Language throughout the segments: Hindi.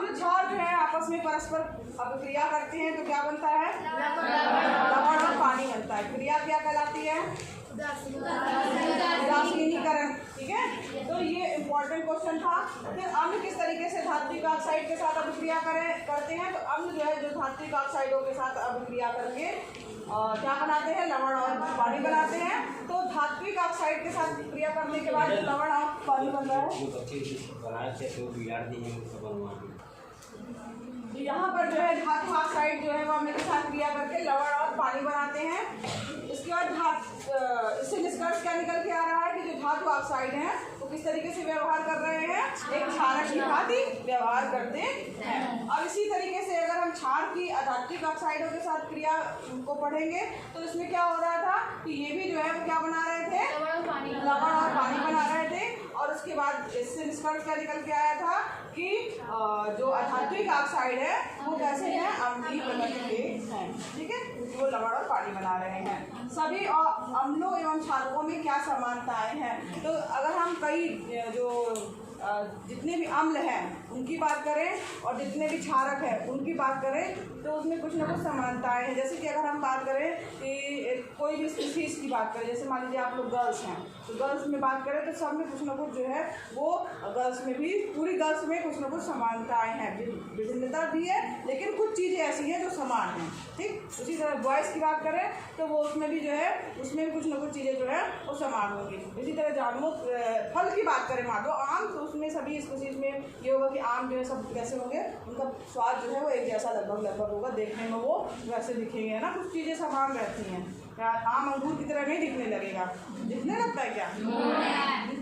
अम्ल क्षार जो है आपस में परस्पर अभिक्रिया करते हैं तो क्या बनता है? लवण और पानी बनता है। क्रिया क्या कहलाती है? उदासीनीकरण। ठीक है, तो ये इम्पोर्टेंट क्वेश्चन था। फिर अम्ल किस तरीके से धात्विक ऑक्साइड के साथ अभिक्रिया करते हैं? तो अम्ल जो है जो धात्विक ऑक्साइडों के साथ अभिक्रिया करके क्या बनाते हैं? लवण और पानी बनाते हैं। तो धात्विक ऑक्साइड के साथ क्रिया करने के बाद लवण और पानी बन रहा है। यहाँ पर जो है धातु ऑक्साइड जो है वो अम्ल के साथ क्रिया करके लवण और पानी बनाते हैं। इसके बाद इससे निष्कर्ष क्या निकल के आ रहा है कि जो धातु ऑक्साइड हैं वो किस तरीके से व्यवहार कर रहे हैं? एक क्षारक की भांति व्यवहार करते हैं। और इसी तरीके से अगर हम क्षार की अधात्विक ऑक्साइडों के साथ क्रिया को पढ़ेंगे तो इसमें क्या हो रहा था कि ये भी जो है वो क्या बना रहे थे? लवण और पानी बना रहे थे। और उसके बाद इससे निष्कर्ष क्या निकल के आया था कि जो अधात्विक ऑक्साइड है वो कैसे हैं? अम्लीय प्रकृति के हैं। ठीक है, वो लवण और पानी बना रहे हैं। सभी अम्लों एवं क्षारकों में क्या समानताएं हैं? तो अगर हम कई जो जितने भी अम्ल हैं उनकी बात करें और जितने भी क्षारक हैं उनकी बात करें तो उसमें कुछ ना कुछ समानताएं हैं। जैसे कि अगर हम बात करें कि कोई भी स्पीशीज़ की बात करें, जैसे मान लीजिए आप लोग गर्ल्स हैं तो गर्ल्स में बात करें तो सब में कुछ ना कुछ जो है वो गर्ल्स में भी, पूरी गर्ल्स में कुछ ना कुछ समानताएं हैं। विभिन्नता भी है लेकिन कुछ चीज़ें ऐसी हैं जो समान हैं। ठीक, उसी तरह बॉयज़ की बात करें तो वो उसमें भी जो है उसमें भी कुछ ना कुछ चीज़ें जो है वो समान होंगी। इसी तरह जानवरों फल की बात करें मान लो आम, तो उसमें सभी स्पीशीज़ में ये होगा कि आम जो है सब कैसे होंगे, उनका स्वाद जो है वो एक जैसा लगभग होगा, देखने में वो वैसे दिखेंगे, है ना। कुछ चीज़ें समान रहती हैं। क्या आम अंगूर की तरह नहीं दिखने लगेगा? दिखने लगता है क्या?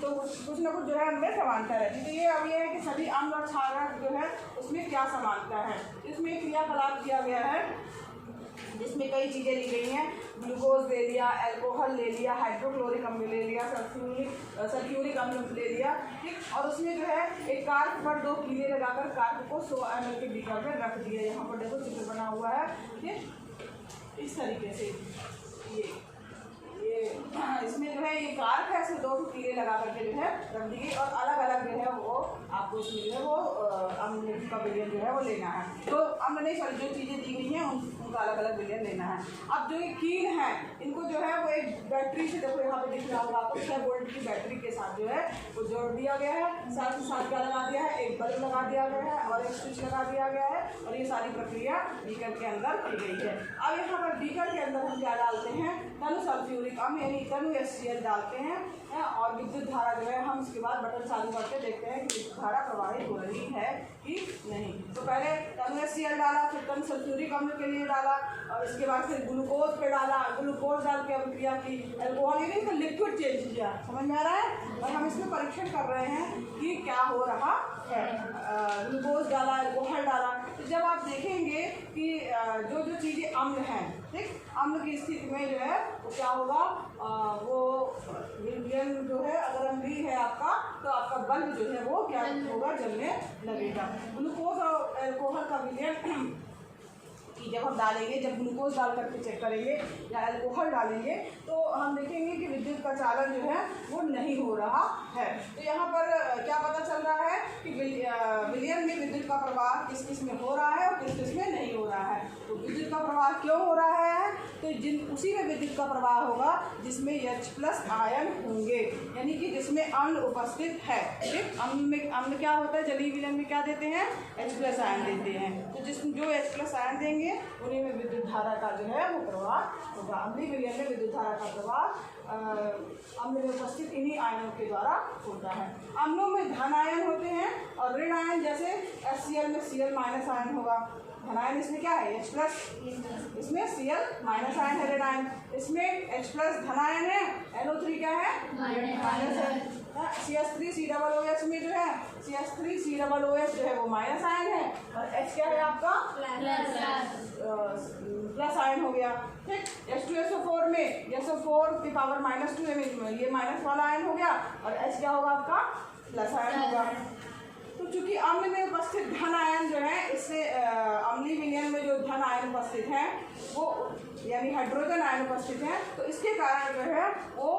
तो कुछ ना कुछ जो है उनमें समानता रहती है। तो ये अब ये है कि सभी अम्ल और क्षारक जो है उसमें क्या समानता है। इसमें क्रियाकलाप किया गया है जिसमें कई चीज़ें ली गई हैं। ग्लूकोज ले लिया, अल्कोहल ले लिया, हाइड्रोक्लोरिक अम्ल ले लिया, सल्फ्यूरिक अम्ल ले लिया। ठीक, और उसमें जो है एक कार्क पर 2 कीले लगाकर कार्क को 100 ml के बीकर में रख दिया। यहाँ पर देखो चित्र बना हुआ है। ठीक, इस तरीके से ये इसमें जो है ये कार्क है, इसमें 2 कीले लगा करके जो है रख दी गई और अलग अलग जो है वो आपको इसमें जो है वो अम्ल का विलयन जो है वो लेना है। तो अम्ल नहीं, सॉरी, जो चीज़ें दी गई हैं उनका अलग अलग विलयन लेना है। अब जो ये कील हैं इनको जो है वो एक बैटरी से, देखो यहाँ पे दिख रहा होगा आपको, 6 वोल्ट की बैटरी के साथ जो है वो जोड़ दिया गया है। साथ ही साथ क्या लगा दिया है? एक बल्ब लगा दिया गया है और एक स्विच लगा दिया गया है और ये सारी प्रक्रिया बीकर के अंदर की गई है। अब यहाँ पर बीकर के अंदर हम क्या डालते हैं? तनु सल्फ्यूरिक अम्ल यानी तनु HCl डालते हैं और विद्युत धारा जो है हम उसके बाद बटन चालू करके देखते हैं कि विद्युत धारा प्रवाहित हो रही है कि नहीं। तो पहले तनु HCl डाला, फिर तनु सल्फ्यूरिक अम्ल के लिए डाला और इसके बाद फिर ग्लूकोज पे डाला, ग्लूकोज डाल के अभिक्रिया की, अल्कोहल यानी तो लिक्विड चेंज किया। समझ में आ रहा है? और हम इसमें परीक्षण कर रहे हैं कि क्या हो रहा है। ग्लूकोज डाला, अल्कोहल डाला, तो जब आप देखेंगे कि जो जो चीज़ें अम्ल हैं, ठीक, अम्ल की स्थिति में जो है वो क्या होगा, वो विलयन जो है अगर अम्लीय है आपका तो आपका बल्ब जो है वो क्या होगा? जलने लगेगा। ग्लूकोज और अल्कोहल का विलयन कि जब हम डालेंगे, जब ग्लूकोज डाल करके चेक करेंगे या अल्कोहल डालेंगे तो हम देखेंगे कि विद्युत का चालन जो है वो नहीं हो रहा है। तो यहाँ पर क्या पता चल रहा है कि विलयन में विद्युत का प्रवाह किस किस में हो रहा है और किस किस में नहीं हो रहा है। तो विद्युत का प्रवाह क्यों हो रहा है? तो उसी में विद्युत का प्रवाह होगा जिसमें H+ आयन होंगे, यानी कि जिसमें अम्ल उपस्थित है। ठीक, अम्ल क्या होता है? जलीय विलयन में क्या देते हैं? H+ आयन देते हैं। तो जो H+ आयन देंगे उन्हीं में विद्युत धारा का जो है वो प्रवाह होगा। अम्लीय विलयन में विद्युत धारा का प्रवाह अम्ल में उपस्थित इन्हीं आयनों के द्वारा होता है। अम्लों में धन आयन होते हैं और ऋण आयन, जैसे HCl में Cl- आयन होगा। धन आयन इसमें क्या है? H+, इसमें Cl- आयन है, ऋण आयन। इसमें H+ धन आयन है, NO3 क्या है? माइनस है। CH3COOH में जो है CH3COOH जो है वो माइनस आयन है और H क्या है आपका? प्लस आयन हो गया। ठीक, H2SO4 में SO4 की पावर -2 ये माइनस वाला आयन हो गया और H क्या होगा आपका? प्लस आयन होगा। तो चूंकि अम्ल में उपस्थित धन आयन जो है, इससे अम्लीय विलयन में जो धन आयन उपस्थित हैं वो यानी हाइड्रोजन आयन उपस्थित हैं, तो इसके कारण जो है वो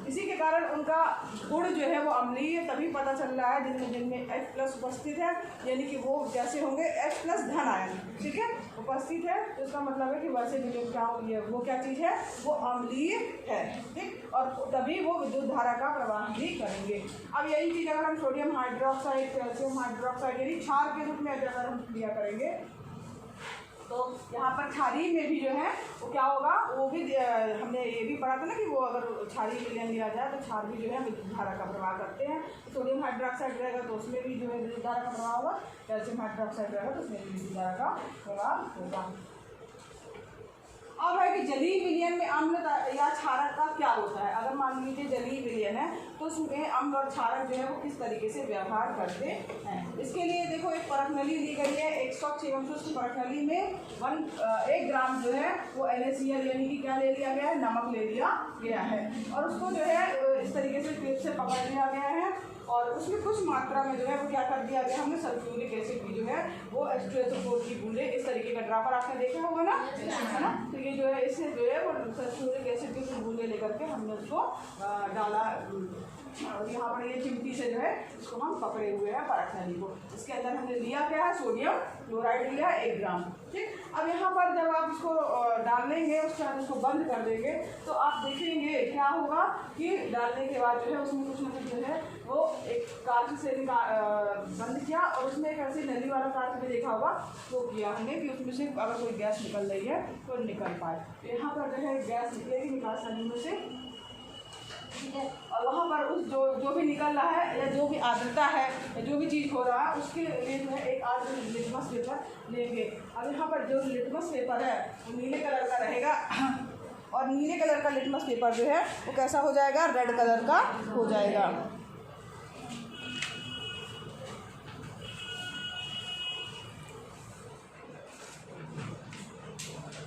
इसी के कारण उनका गुण जो है वो अम्लीय तभी पता चल रहा है जिनमें H+ उपस्थित है, यानी कि वो जैसे होंगे H+ धन आयन, ठीक है, उपस्थित है, तो इसका मतलब है कि वैसे भी जो क्या वो क्या चीज़ है, वो अम्लीय है, ठीक, और तभी वो विद्युत धारा का प्रवाह भी करेंगे। अब यही चीज़ अगर हम सोडियम हाइड्रोक्साइड, कैल्शियम हाइड्रोक्साइड यानी क्षार के रूप में अगर हम क्रिया करेंगे, तो यहाँ पर क्षारीय में भी जो है वो क्या होगा, वो भी हमने ये भी पढ़ा था ना कि वो अगर क्षारीय विलयन लिया जाए तो क्षार भी जो है विद्युत धारा का प्रवाह करते हैं। सोडियम हाइड्रोक्साइड रहेगा तो उसमें भी जो है विद्युत धारा का प्रवाह होगा, कैल्शियम हाइड्रोक्साइड रहेगा तो उसमें भी विद्युत धारा का प्रवाह होगा। अब है कि जलीय विलयन में अम्ल या क्षारक का क्या होता है। अगर मान लीजिए जलीय विलयन है तो उसमें अम्ल और क्षारक जो है वो किस तरीके से व्यवहार करते हैं। इसके लिए देखो एक परख नली ली गई है, एक स्वच्छ एवं शुष्क परख नली में 1 ग्राम जो है वो NaCl यानी कि क्या ले लिया गया है, नमक ले लिया गया है, और उसको जो है इस तरीके से टेप से पकड़ लिया गया है, और उसमें कुछ मात्रा में जो है वो क्या कर दिया गया, हमने सल्फ्यूरिक एसिड की जो है वो H2SO4 की बूंदे इस तरीके का ड्रॉपर आपने देखा होगा ना, है ना, तो ये जो है इससे जो है वो सल्फ्यूरिक एसिड की कुछ बूंदे लेकर के हमने उसको डाला, और यहाँ पर ये चिमटी से जो है इसको हम पकड़े हुए हैं परख नली को। इसके अंदर हमने लिया क्या है, सोडियम क्लोराइड लिया 1 ग्राम, ठीक। अब यहाँ पर जब आप इसको डाल लेंगे, उसके बाद उसको बंद कर देंगे, तो आप देखेंगे क्या होगा कि डालने के बाद जो है उसमें कुछ ना कुछ जो है वो एक कांच से बंद किया, और उसमें एक ऐसी नली वाला कांच भी देखा होगा वो किया हमने कि उसमें से अगर कोई गैस निकल रही है तो निकल पाए। तो यहाँ पर जो है गैस निकलेगी निकास नली में से, ठीक है, और वहाँ पर उस जो भी निकल रहा है या जो भी आर्द्रता है या जो भी चीज़ हो रहा है उसके लिए जो है एक आर्द्र लिटमस पेपर लेंगे। अब यहाँ पर जो लिटमस पेपर है वो नीले कलर का रहेगा, और नीले कलर का लिटमस पेपर जो है वो कैसा हो जाएगा, रेड कलर का हो जाएगा।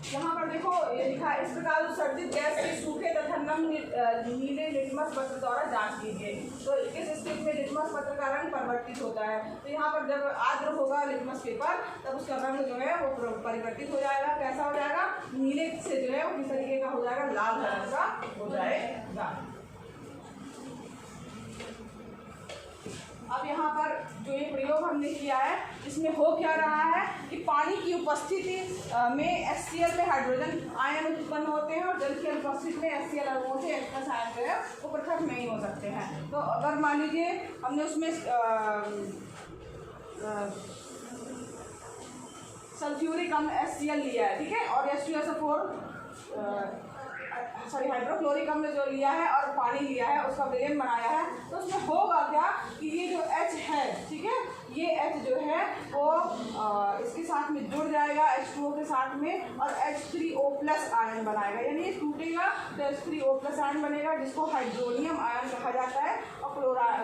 यहाँ पर देखो ये लिखा है, इस प्रकार उत्सर्जित गैस के सूखे तथा नम नीले लिटमस पत्र द्वारा जांच कीजिए। तो किस स्थिति में लिटमस पत्र का रंग परिवर्तित होता है, तो यहाँ पर जब आर्द्र होगा लिटमस पेपर तब उसका रंग जो है वो परिवर्तित हो जाएगा, कैसा हो जाएगा, नीले से जो है वो किस तरीके का हो जाएगा, लाल कलर का हो जाएगा। अब यहाँ पर जो ये प्रयोग हमने किया है इसमें हो क्या रहा है कि पानी की उपस्थिति में HCl में हाइड्रोजन आयन उत्पन्न होते हैं, और जल की अनुपस्थिति में HCl अणुओं से H+ आयन जो है वो पृथक नहीं हो सकते हैं। तो अगर मान लीजिए हमने उसमें सल्फ्यूरिक अम्ल HCl लिया है, ठीक है, और H2SO4 हाइड्रोक्लोरिक अम्ल जो लिया है और पानी लिया है उसका विलयन बनाया है, तो उसमें होगा क्या कि ये जो H है, ठीक है, ये H जो है वो इसके साथ में जुड़ जाएगा H2O के साथ में, और H3O+ आयन बनाएगा, यानी ये टूटेगा तो H3O+ आयन बनेगा जिसको हाइड्रोनियम आयन कहा जाता है, और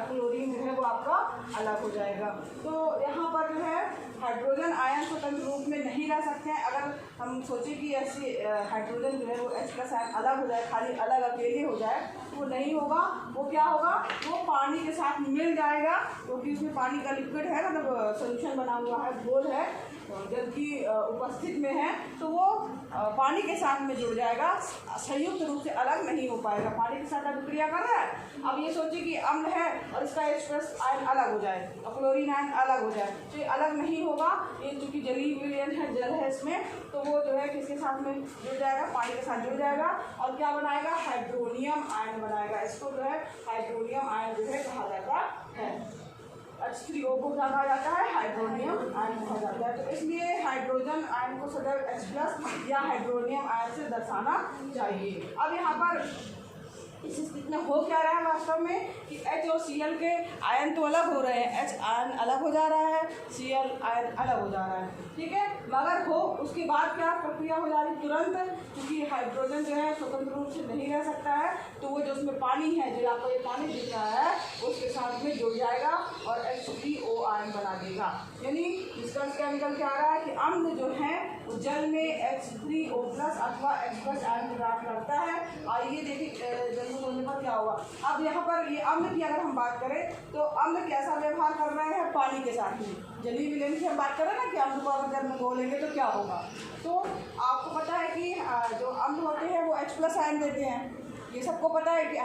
क्लोरीन जो है वो आपका अलग हो जाएगा। तो यहाँ पर जो है हाइड्रोजन आयन स्वतंत्र रूप में नहीं रह सकते हैं। अगर हम सोचें कि ऐसी हाइड्रोजन जो है वो H+ आयन अलग हो जाए, खाली अलग अकेले हो जाए, तो वो नहीं होगा, वो क्या होगा, वो पानी के साथ मिल जाएगा, क्योंकि उसमें पानी का लिक्विड है, मतलब सोल्यूशन बना हुआ है, घोल है, जल की उपस्थिति में है, तो वो पानी के साथ में जुड़ जाएगा, संयुक्त रूप से अलग नहीं हो पाएगा, पानी के साथ अभिक्रिया कर रहा है। अब ये सोचिए कि अम्ल है और इसका H+ आयन अलग हो जाए और क्लोरीन आयन अलग हो जाए, तो ये अलग नहीं होगा, ये चूँकि जलीय विलयन है, जल है इसमें, तो वो जो है किसके साथ में जुड़ जाएगा, पानी के साथ जुड़ जाएगा, और क्या बनाएगा, हाइड्रोनियम आयन बनाएगा। इसको जो है हाइड्रोनियम आयन जो है कहा जाता है, H3O को क्या कहा जाता है, हाइड्रोनियम आयन कहा जाता है। तो इसलिए हाइड्रोजन आयन को सदैव H+ या हाइड्रोनियम आयन से दर्शाना चाहिए। अब यहाँ पर इस स्थिति में हो क्या रहा है वास्तव में कि H और Cl के आयन तो अलग हो रहे हैं, H आयन अलग हो जा रहा है, Cl आयन अलग हो जा रहा है, ठीक है, मगर हो उसके बाद क्या प्रक्रिया हो जा रही है तुरंत, क्योंकि हाइड्रोजन जो है स्वतंत्र रूप से नहीं रह सकता है, तो वो जो उसमें पानी है, जो आपको ये पानी दिख रहा है, उसके साथ में जुड़ जाएगा और H3O आयन बना देगा। यानी निष्कर्ष क्या निकल के आ रहा है कि अम्ल जो है वो जल में H3O+ अथवा H+ आयन प्राप्त करता है। आइए देखिए, जल में होगा क्या होगा। अब यहाँ पर ये अम्ल की अगर हम बात करें तो अम्ल कैसा व्यवहार कर रहे हैं पानी के साथ में। जलीय विलयन की हम बात करें ना कि अम्ल को अगर जल में घोलेंगे तो क्या होगा। तो आपको पता है कि जो अम्ल होते हैं वो H+ आयन देते हैं। ये सबको पता है कि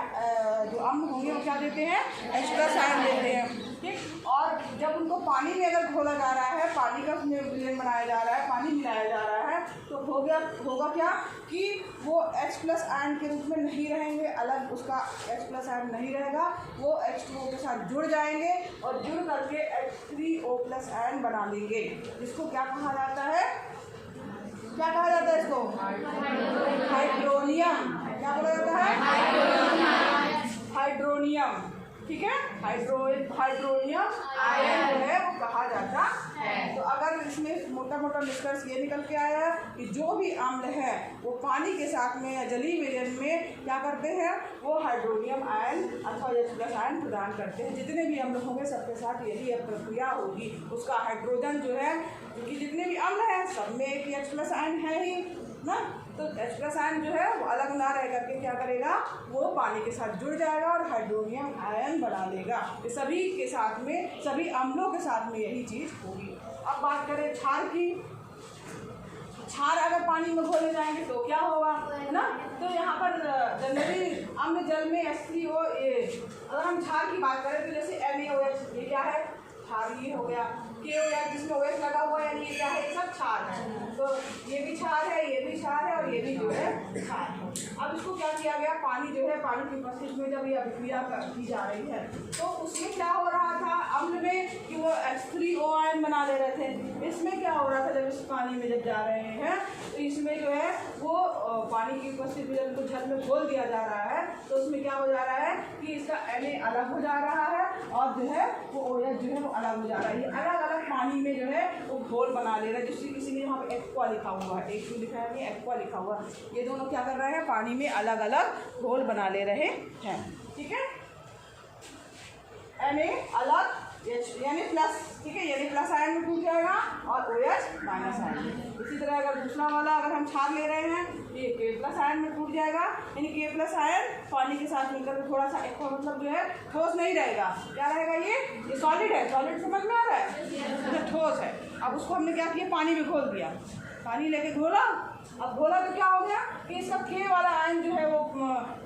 जो अम्ल होंगे वो क्या देते हैं, H+ आयन देते हैं। ठीक, और जब उनको पानी में अगर घोला जा रहा है, पानी का उसमें विलयन बनाया जा रहा है, पानी मिलाया जा रहा है, तो होगा क्या कि वो H+ आयन के रूप में नहीं रहेंगे, अलग उसका H+ आयन नहीं रहेगा, वो H2O के साथ जुड़ जाएंगे और जुड़ करके H3O+ आयन बना लेंगे। इसको क्या कहा जाता है, क्या कहा जाता है इसको, हाइड्रोनियम। क्या बोला जाता है, हाइड्रोनियम। ठीक है, हाइड्रोनियम आयन जो है वो कहा जाता है। तो अगर इसमें मोटा मोटा निष्कर्ष ये निकल के आया है कि जो भी अम्ल है वो पानी के साथ में या जलीय विलयन में क्या करते हैं, वो हाइड्रोनियम आयन अथवा H+ आयन प्रदान करते हैं। जितने भी अम्ल होंगे सबके साथ यही प्रक्रिया होगी। उसका हाइड्रोजन जो है, क्योंकि जितने भी अम्ल हैं सब में एक H+ आयन है ही ना, तो H+ आयन जो है वो अलग ना रह करके क्या करेगा, वो पानी के साथ जुड़ जाएगा और हाइड्रोनियम आयन बना लेगा। तो सभी के साथ में, सभी अम्लों के साथ में यही चीज़ होगी। अब बात करें क्षार की। क्षार अगर पानी में घोले जाएंगे तो क्या होगा, है ना। तो यहाँ पर जनरली अम्ल जल में H3O, अगर हम क्षार की बात करें तो जैसे NaOH, ये क्या है, क्षार ये हो गया। KOH जिसमें OH लगा हुआ है, ये क्या है, ये सब क्षार है। तो ये भी क्षार है, ये भी क्षार है और ये भी जो है क्षार है। अब इसको क्या किया गया, पानी जो है, पानी की उपस्थिति में जब ये अभिक्रिया की जा रही है तो उसमें क्या हो रहा था अम्ल में कि वो H3O आयन बना ले रहे थे। इसमें क्या हो रहा था, जब इस पानी में जब जा रहे हैं तो इसमें जो है वो पानी की उपस्थिति में जब उनको जल में घोल दिया जा रहा है तो उसमें क्या हो जा रहा है कि इसका Na अलग हो जा रहा है और जो है वो OH जो है वो अलग हो जा रहा है। ये अलग अलग पानी में जो है वो घोल बना ले रहा है, जिससे किसी ने यहाँ पे एक्वा लिखा हुआ है, एक लिखा है, एक्वा लिखा हुआ है। ये दोनों क्या कर रहे हैं, पानी में अलग अलग घोल बना ले रहे हैं। ठीक है, Na अलग यानी प्लस, ठीक है, यानी प्लस आयन में टूट जाएगा और OH माइनस आयन में। इसी तरह अगर दूसरा वाला अगर हम क्षार ले रहे हैं ये K+ आयन में टूट जाएगा, यानी K+ आयन पानी के साथ मिलकर थोड़ा सा एक्वा, मतलब जो है ठोस नहीं रहेगा। क्या रहेगा, ये सॉलिड है। सॉलिड समझ में आ रहा है, ये ठोस है। अब उसको हमने क्या किया, पानी में घोल दिया, पानी लेके घोला। अब घोला तो क्या हो गया कि इसका K वाला आयन जो है वो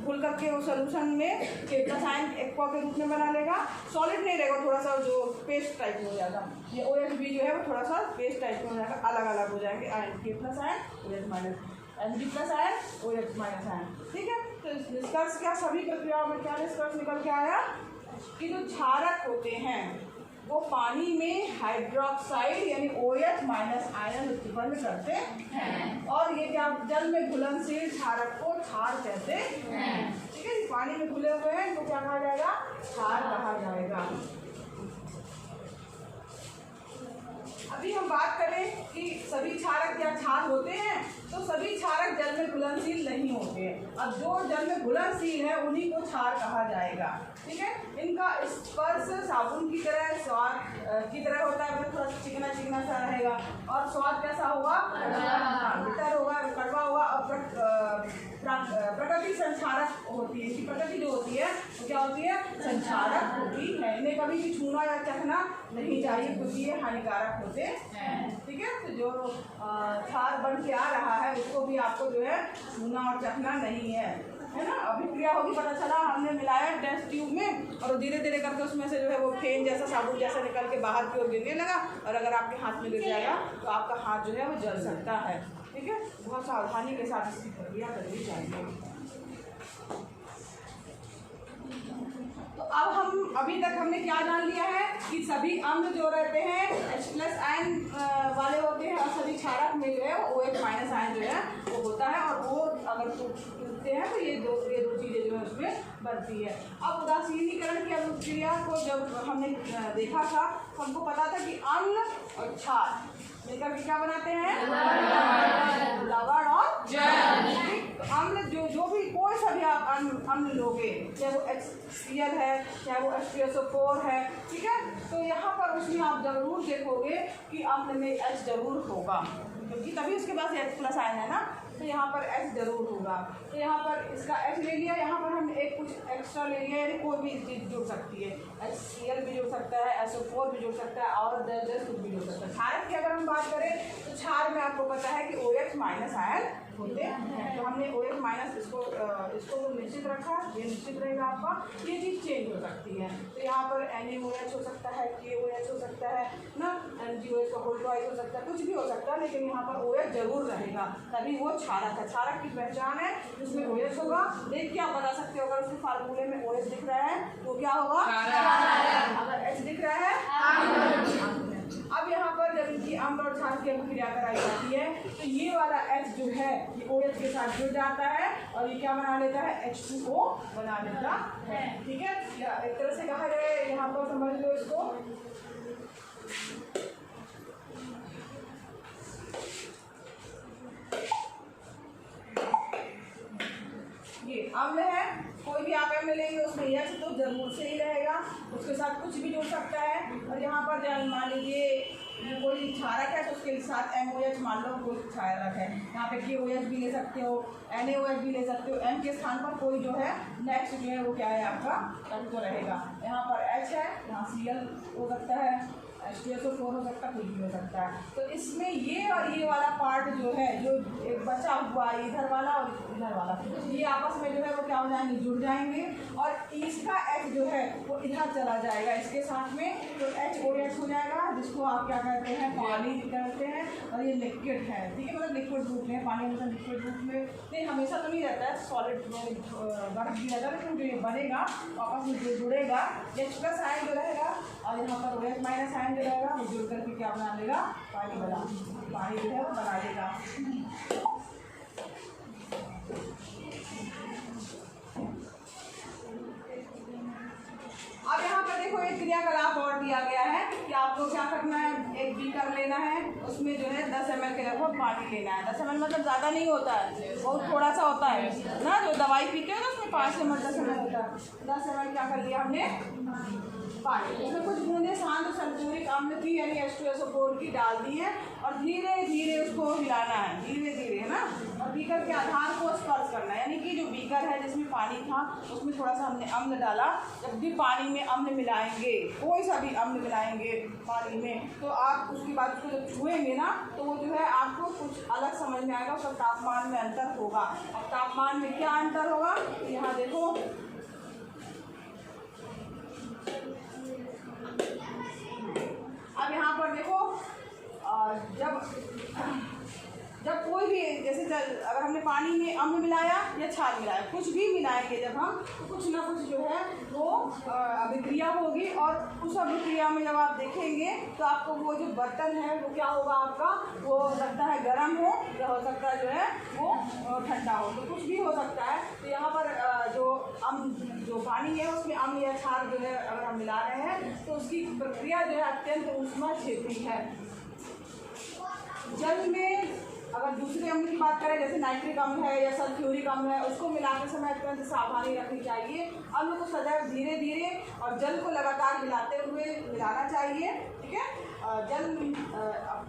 घुल करके वो सोल्यूशन में K+ आयन एक्वा के रूप में बना लेगा। सॉलिड नहीं रहेगा, थोड़ा सा जो पेस्ट टाइप में हो जाएगा। ये OH भी जो है वो थोड़ा सा पेस्ट टाइप में हो जाएगा, अलग अलग हो जाएंगे ion, K+ ion, OH minus, Mg+ ion, OH minus ion. ठीक है, तो निष्कर्ष क्या, सभी प्रक्रियाओं में क्या निष्कर्ष निकल के आया कि जो क्षारक होते हैं वो पानी में हाइड्रोक्साइड यानी OH माइनस आयन उत्पन्न करते हैं और ये क्या जल में घुलनशील क्षारक को क्षार कहते हैं। ठीक है, पानी में घुले हुए हैं इनको क्या कहा जाएगा, क्षार कहा जाएगा। अभी हम बात करें कि सभी क्षारक क्या क्षार होते हैं, तो सभी क्षारक जल में घुलनशील नहीं होते हैं। अब जो जल में घुलनशील है उन्हीं को क्षार कहा जाएगा। ठीक है, इनका स्पर्श साबुन की तरह, स्वाद की तरह होता है, थोड़ा सा चिकना चिकना सा रहेगा और स्वाद कैसा होगा, बिटर होगा, कड़वा होगा। और प्रकृति संक्षारक होती है, इनकी प्रकृति जो होती है वो क्या होती है, संक्षारक होती है। इन्हें कभी भी छूना या चखना नहीं चाहिए क्योंकि ये हानिकारक होते हैं। ठीक है, तो जो क्षार बन के आ रहा है उसको भी आपको जो है छूना और चखना नहीं है ना। अभिक्रिया होगी, पता चला हमने मिलाया टेस्ट ट्यूब में और धीरे धीरे करके उसमें से जो है वो फेन जैसा, साबुन जैसा निकल के बाहर की ओर गिरने लगा और अगर आपके हाथ में गिर जाएगा तो आपका हाथ जो है वो जल सकता है। ठीक है, बहुत सावधानी के साथ इसकी प्रक्रिया करनी चाहिए। तो अब हम अभी तक हमने क्या जान लिया है कि सभी अम्ल जो रहते हैं H+ आयन वाले होते हैं और सभी क्षारक में जो है वो OH माइनस आयन जो है वो होता है और वो अगर टूटते हैं तो ये दो चीज़ें जो है उसमें बनती है। अब उदासीनीकरण की अभिक्रिया को जब हमने देखा था हमको पता था कि अम्ल और क्षार मिलकर क्या बनाते हैं, लवण और जल। अम्ल जो भी कोई सा भी आप अम्ल लोगे, चाहे वो HCl है चाहे वो H2SO4 है, ठीक है, तो यहाँ पर उसमें आप जरूर देखोगे कि अम्ल में H जरूर होगा क्योंकि तभी उसके पास H+ आयन है ना, तो यहाँ पर H जरूर होगा। तो यहाँ पर इसका H ले लिया, यहाँ पर हम एक कुछ एक्स्ट्रा ले लिया, यानी कोई भी चीज़ जुड़ सकती है, HCl भी जुड़ सकता है, SO4 भी जुड़ सकता है और कुछ भी जुड़ सकता है। क्षारक की अगर हम बात करें तो क्षार में आपको पता है कि OH माइनस आयन होते हैं, तो हमने OH माइनस इसको निश्चित रखा, ये निश्चित रहेगा आपका। ये चीज़ चेंज हो सकती है, तो यहाँ पर NaOH हो सकता है, KOH हो सकता है ना, NaOH का होल ट्वाइस हो सकता है, कुछ भी हो सकता है, लेकिन यहाँ पर OH जरूर रहेगा, तभी वो क्षारक है। क्षारक की पहचान है जिसमें OH होगा। देख के आप बता सकते हो, अगर उसके फार्मूले में OH दिख रहा है तो क्या होगा, अगर H दिख रहा है। अब यहाँ पर जब इनकी अम्ल और क्षार की अभिक्रिया कराई जाती है तो ये वाला H जो है ये OH के साथ जुड़ जाता है और ये क्या बना लेता है, H2O बना लेता है। ठीक है, या एक तरह से कहा जाए, यहाँ पर समझ लो इसको, ये अम्ल है, कोई भी आप अम्ल लेंगे उसमें H तो जरूर से ही रहेगा, उसके साथ कुछ भी जुड़ सकता है। और यहाँ पर जब मान लीजिए ये कोई क्षारक है तो उसके साथ MOH मान लो कोई क्षारक है, यहाँ पे KOH भी ले सकते हो, NaOH भी ले सकते हो, M के स्थान पर कोई जो है नेक्स्ट जो है वो क्या है आपका तो रहेगा। यहाँ पर H है, यहाँ Cl हो सकता है, H2SO4 हो सकता है, कुछ भी हो सकता है। तो इसमें ये और ये वाला पार्ट जो है, जो एक बचा हुआ इधर वाला और इधर वाला, ये आपस में जो है वो क्या हो जाएंगे, जुड़ जाएंगे और इसका H जो है वो इधर चला जाएगा इसके साथ में, तो HOH हो जाएगा, जिसको आप क्या कहते हैं, पानी कहते हैं। और ये लिक्विड है, ठीक है, मतलब लिक्विड रूप में, पानी मतलब लिक्विड रूप में नहीं, हमेशा तो नहीं रहता है, सॉलिड में बर्फ भी रहता है, लेकिन जो ये बनेगा आपस में जो जुड़ेगा, H+ आयन जो रहेगा और यहाँ पर OH माइनस आयन जो रहेगा वो जुड़ करके क्या बना लेगा, पानी जो है वो बना लेगा। अब यहाँ पर देखो एक क्रियाकलाप और दिया गया है कि आपको क्या करना है, एक बीकर लेना है, उसमें जो है 10 ml के लगभग पानी लेना है। 10 ml मतलब ज़्यादा नहीं होता है, बहुत थोड़ा सा होता है ना, जो दवाई पीते हो ना उसमें 5 ml 10 ml होता है। 10 ml क्या कर लिया हमने, पानी, उसमें कुछ बूंदे शांत सल्फ्यूरिक अम्ल की यानी H2SO4 की डाल दी है और धीरे धीरे उसको हिलाना है, धीरे धीरे, है ना, और बीकर के आधार को स्पर्श करना है, यानी कि जो बीकर है जिसमें पानी था उसमें थोड़ा सा हमने अम्ल डाला। जब भी पानी में अम्ल मिलाएंगे, कोई सा भी अम्ल मिलाएंगे पानी में, तो आप उसके बाद उसको जब छुएंगे ना तो वो जो है आपको कुछ अलग समझ में आएगा, उसका तापमान में अंतर होगा। अब तापमान में क्या अंतर होगा, यहाँ देखो, अब यहाँ पर देखो, जब कोई भी जैसे अगर हमने पानी में अम्ल मिलाया या क्षार मिलाया, कुछ भी मिलाएंगे जब हम, तो कुछ ना कुछ जो है वो अभिक्रिया होगी और उस अभिक्रिया में जब आप देखेंगे तो आपको वो जो बर्तन है वो क्या होगा आपका, वो हो सकता है गर्म हो या हो सकता है जो है वो ठंडा हो, तो कुछ भी हो सकता है। तो यहाँ पर जो पानी है उसमें अम्ल या क्षार जो है अगर हम मिला रहे हैं तो उसकी प्रक्रिया जो है अत्यंत ऊष्मा क्षेपी है। जल में अगर दूसरे अम्ल की बात करें जैसे नाइट्रिक अम्ल है या सल्फ्यूरिक अम्ल है, उसको मिलाते समय अत्यंत सावधानी रखनी चाहिए। अम्ल को सदैव धीरे धीरे और जल को लगातार मिलाते हुए मिलाना चाहिए, ठीक है। जल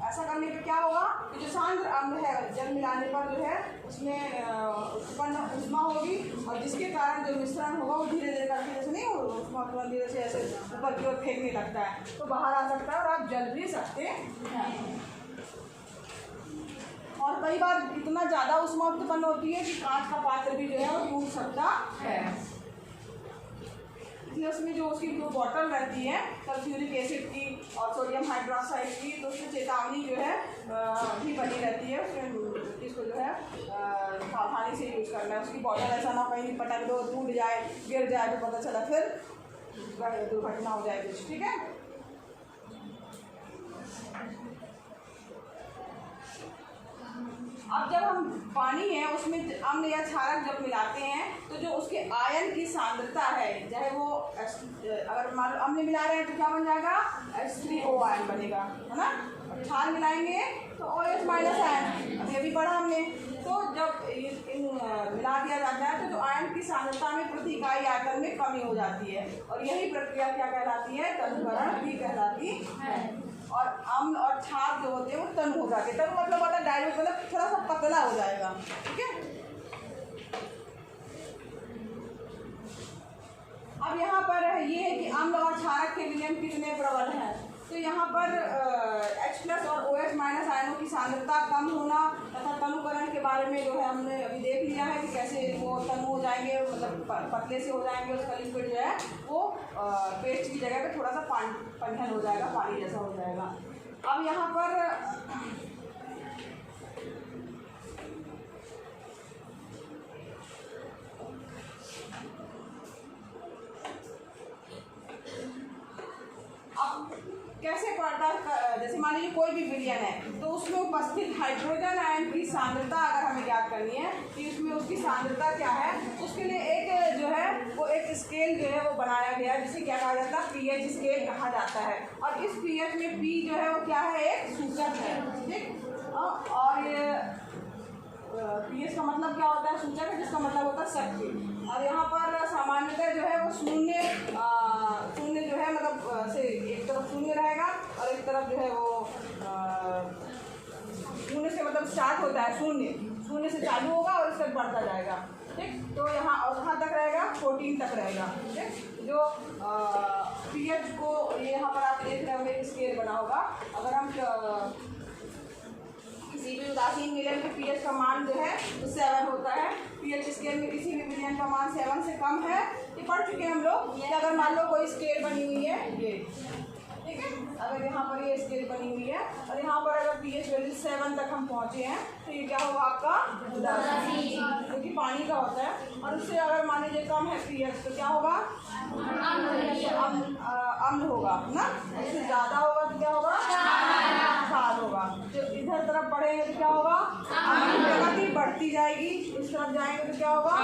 ऐसा करने पे क्या होगा कि जो सांद्र अम्ल है जल मिलाने पर जो है उसमें उत्पन्न ऊष्मा होगी और जिसके कारण जो मिश्रण होगा वो धीरे धीरे करके, जैसे नहीं हो ऊष्मा तुरंत धीरे से ऐसे ऊपर की ओर फेंकने लगता है तो बाहर आ सकता है और आप जल भी सकते हैं। और कई बार इतना ज़्यादा ऊष्मा उत्पन्न होती है कि कांच का पात्र भी जो है वो टूट सकता है, इसलिए उसमें जो उसकी जो बॉटल रहती है सल्फ्यूरिक एसिड की और सोडियम हाइड्रोक्साइड की, तो उसमें चेतावनी जो है भी बनी रहती है, उसमें इसको जो है सावधानी से यूज़ करना है। उसकी बॉटल ऐसा ना कहीं पटक दो, टूट जाए, गिर जाए तो पता चला फिर दुर्घटना हो जाए कुछ, ठीक है। अब जब हम पानी है उसमें अम्ल या क्षारक जब मिलाते हैं तो जो उसके आयन की सांद्रता है, चाहे वो अगर अम्ल मिला रहे हैं तो क्या बन जाएगा, H3O आयन बनेगा, है ना। क्षार मिलाएंगे तो OH माइनस आयन, अब ये भी पढ़ा हमने। तो जब मिला दिया जाता है तो जो आयन की सांद्रता में प्रति इकाई आयतन में कमी हो जाती है और यही प्रक्रिया क्या कहलाती है, तनुकरण भी कहलाती है। और अम्ल और क्षार जो होते हैं वो तनु हो जाते हैं, तनु मतलब होता है डाइल्यूट, मतलब थोड़ा सा पतला हो जाएगा, ठीक है। अब यहाँ पर ये है कि अम्ल और क्षारक के विलयन कितने प्रबल हैं। तो यहाँ पर H+ और OH- आयनों की सांद्रता कम होना तथा तनुकरण के बारे में जो है हमने अभी देख लिया है कि कैसे वो तनु हो जाएंगे, मतलब पतले से हो जाएंगे, उसका लिक्विड जो है वो पेस्ट की जगह पे थोड़ा सा पंठन हो जाएगा, पानी जैसा हो जाएगा। अब यहाँ पर कैसे पड़ता है, जैसे मान लीजिए कोई भी विलयन है तो उसमें उपस्थित हाइड्रोजन आयन की सांद्रता अगर हमें ज्ञात करनी है कि उसमें उसकी सांद्रता क्या है, उसके लिए एक जो है वो एक स्केल जो है वो बनाया गया जिसे क्या कहा जाता है, पीएच स्केल कहा जाता है। और इस पीएच में पी जो है वो क्या है, एक सूचक है, ठीक। और ये पीएच का मतलब क्या होता है, सूचक है, जिसका मतलब होता है शक्ति। और यहाँ पर सामान्यतः जो है वो शून्य जो है मतलब से एक तरफ शून्य रहेगा और एक तरफ जो है वो शून्य से मतलब स्टार्ट होता है, शून्य से चालू होगा और इससे बढ़ता जाएगा, ठीक। तो यहाँ और कहाँ तक रहेगा, 14 तक रहेगा, ठीक। जो पीएच को ये यहाँ पर आप देख रहे होंगे एक स्केल बना होगा। अगर हम किसी भी उदासीन विलयन के पीएच का मान जो है वो 7 होता है। पीएच स्केल में किसी भी विलयन का मान 7 से कम है, ये पढ़ चुके हैं हम लोग। कि अगर मान लो कोई स्केल बनी हुई है ये, ठीक है, अगर यहाँ पर ये स्केल बनी हुई है और यहाँ पर अगर पीएच वैल्यू 7 तक हम पहुँचे हैं तो ये क्या होगा आपका उदासीन, क्योंकि पानी का होता है। और उससे अगर मान लीजिए कम है पीएच तो क्या होगा, अम्ल होगा ना। उससे ज़्यादा होगा तो क्या होगा, क्षार होगा। जो इधर तरफ बढ़ेंगे तो क्या होगा, अम्लीय प्रकृति बढ़ती जाएगी, इस तरफ जाएंगे तो क्या होगा,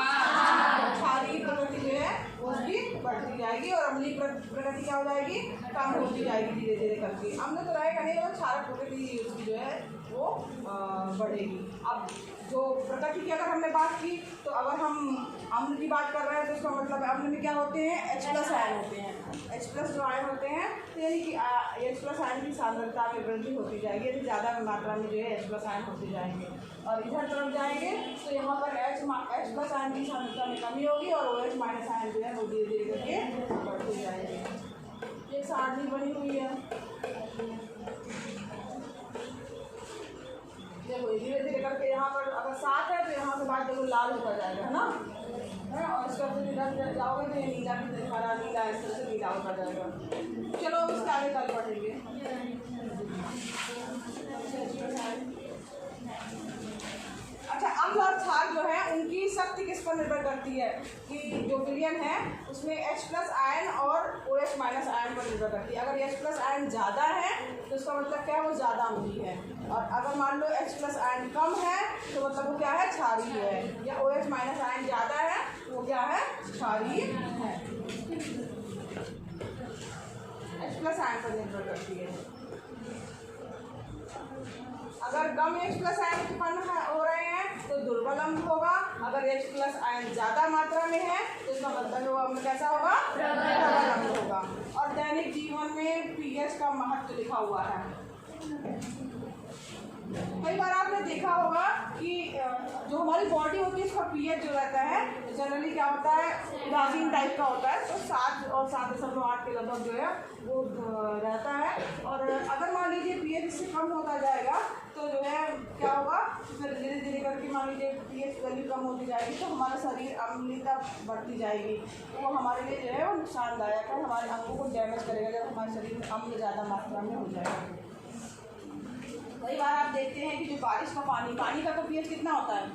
क्षारीय प्रकृति जो है उसकी बढ़ती जाएगी और अम्लीय प्रकृति क्या हो जाएगी, कम होती जाएगी धीरे धीरे करके। अम्ल तो रहेगा नहीं और क्षारक प्रकृति उसकी जो है वो बढ़ेगी। अब जो प्रकृति की अगर हमने बात की तो अगर हम अम्ल की बात कर रहे हैं तो इसका मतलब अम्ल में क्या होते हैं, H+ आयन होते हैं। H+ जो आयन होते हैं तो यानी कि H+ आयन की सांद्रता में वृद्धि होती जाएगी, यानी ज़्यादा मात्रा में जो है H+ आयन होते जाएंगे। और इधर तरफ जाएंगे तो यहाँ पर H+ आयन की सांद्रता में कमी होगी और OH- आयन जो है वो धीरे धीरे करके बढ़ते जाएंगे। ये सारणी बनी हुई है, देखो धीरे धीरे करके यहाँ पर अगर 7 है तो यहाँ के बाद देखो लाल होता जाएगा, है ना, है। और इसका फिर इधर जाओगे तो ये नीला की हरा नीला इस तरह से नीला होता जाएगा। चलो इसके आगे कल पढ़ेंगे। अच्छा, अम्ल और क्षार जो है उनकी शक्ति किस पर निर्भर करती है कि जो विलयन है उसमें H+ आयन और OH- आयन पर निर्भर करती है। अगर H+ आयन ज़्यादा है तो उसका मतलब क्या है, वो ज़्यादा अम्लीय है। और अगर मान लो H+ आयन कम है तो मतलब वो क्या है, क्षारीय है। या OH- आयन ज़्यादा है तो वो क्या है, क्षारीय है। H+ आयन पर निर्भर करती है। अगर कम H+ आयन उत्पन्न हो रहे हैं तो दुर्बल अम्ल होगा। अगर H+ आयन ज़्यादा मात्रा में है तो इसका मतलब वो अम्ल कैसा होगा, प्रबल अम्ल होगा। और दैनिक जीवन में पीएच का महत्व लिखा हुआ है। कई बार आपने देखा होगा कि जो हमारी बॉडी होती है उसका पीएच जो रहता है जनरली क्या होता है, उदासीन टाइप का होता है। तो 7 और 7.8 के लगभग जो है वो रहता है। और अगर मान लीजिए पीएच इससे कम होता जाएगा तो जो है क्या होगा, फिर धीरे धीरे करके मान लीजिए पीएच वैल्यू कम होती जाएगी तो हमारा शरीर अम्लीयता बढ़ती जाएगी। तो वो हमारे लिए जो है वो नुकसानदायक है, हमारे अंगों को डैमेज करेगा जब हमारे शरीर में अम्ल ज़्यादा मात्रा में हो जाएगा। कई बार आप देखते हैं कि जो बारिश का पानी का तो पीएच कितना होता है,